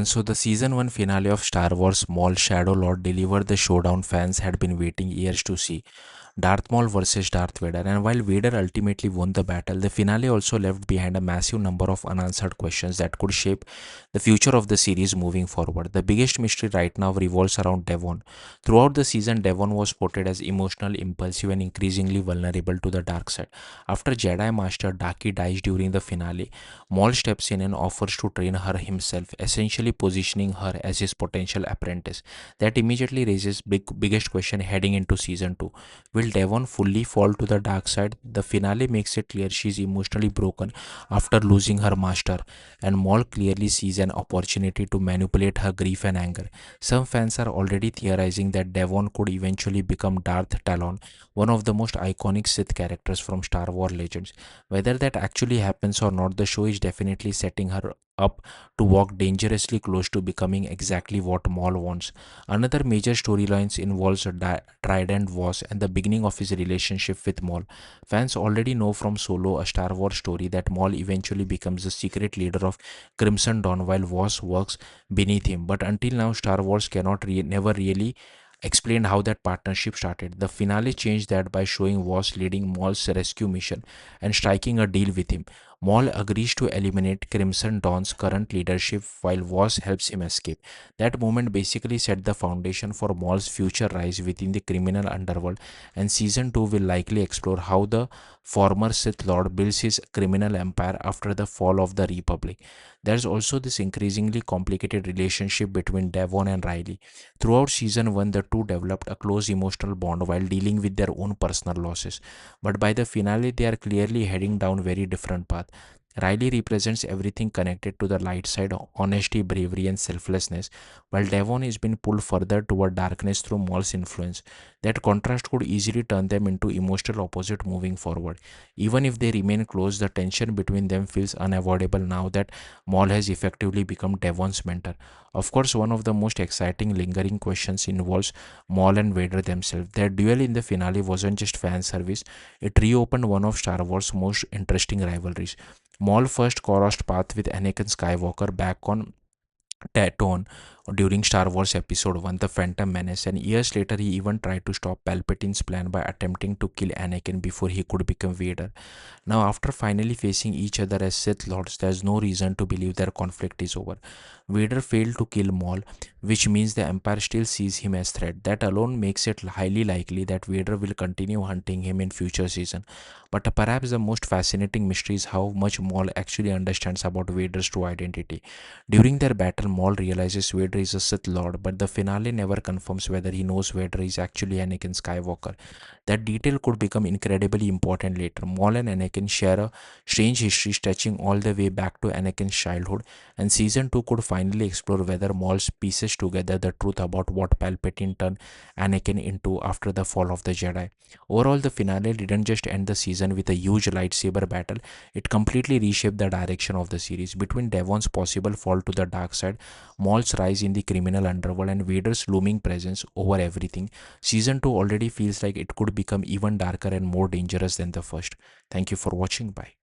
So the season 1 finale of Star Wars Maul Shadow Lord delivered the showdown fans had been waiting years to see. Darth Maul versus Darth Vader, and while Vader ultimately won the battle, the finale also left behind a massive number of unanswered questions that could shape the future of the series moving forward. The biggest mystery right now revolves around Devon. Throughout the season, Devon was portrayed as emotional, impulsive, and increasingly vulnerable to the dark side. After Jedi Master Daki dies during the finale, Maul steps in and offers to train her himself, essentially positioning her as his potential apprentice. That immediately raises biggest question heading into season 2. Will Devon fully fall to the dark side? The finale makes it clear she is emotionally broken after losing her master, and Maul clearly sees an opportunity to manipulate her grief and anger. Some fans are already theorizing that Devon could eventually become Darth Talon, one of the most iconic Sith characters from Star Wars legends. Whether that actually happens or not, the show is definitely setting her up to walk dangerously close to becoming exactly what Maul wants. Another major storyline involves Trident Voss and the beginning of his relationship with Maul. Fans already know from Solo, a Star Wars story, that Maul eventually becomes the secret leader of Crimson Dawn while Voss works beneath him. But until now, Star Wars never really explained how that partnership started. The finale changed that by showing Voss leading Maul's rescue mission and striking a deal with him. Maul agrees to eliminate Crimson Dawn's current leadership while Voss helps him escape. That moment basically set the foundation for Maul's future rise within the criminal underworld, and season 2 will likely explore how the former Sith Lord builds his criminal empire after the fall of the Republic. There's also this increasingly complicated relationship between Devon and Riley. Throughout season 1, the two developed a close emotional bond while dealing with their own personal losses. But by the finale, they are clearly heading down very different paths. Riley represents everything connected to the light side: honesty, bravery, and selflessness, while Devon is being pulled further toward darkness through Maul's influence. That contrast could easily turn them into emotional opposite moving forward. Even if they remain close, the tension between them feels unavoidable now that Maul has effectively become Devon's mentor. Of course, one of the most exciting lingering questions involves Maul and Vader themselves. Their duel in the finale wasn't just fan service, it reopened one of Star Wars' most interesting rivalries. Maul first crossed paths with Anakin Skywalker back on Tatooine during Star Wars Episode 1, The Phantom Menace, and years later he even tried to stop Palpatine's plan by attempting to kill Anakin before he could become Vader. Now, after finally facing each other as Sith Lords, there's no reason to believe their conflict is over. Vader failed to kill Maul, which means the Empire still sees him as threat. That alone makes it highly likely that Vader will continue hunting him in future season. But perhaps the most fascinating mystery is how much Maul actually understands about Vader's true identity. During their battle, Maul realizes Vader is a Sith Lord, but the finale never confirms whether he knows Vader is actually Anakin Skywalker. That detail could become incredibly important later. Maul and Anakin share a strange history stretching all the way back to Anakin's childhood, and season 2 could finally explore whether Maul pieces together the truth about what Palpatine turned Anakin into after the fall of the Jedi. Overall, the finale didn't just end the season with a huge lightsaber battle, it completely reshaped the direction of the series. Between Devon's possible fall to the dark side, Maul's rise in the criminal underworld, and Vader's looming presence over everything, season 2 already feels like it could become even darker and more dangerous than the first. Thank you for watching. Bye.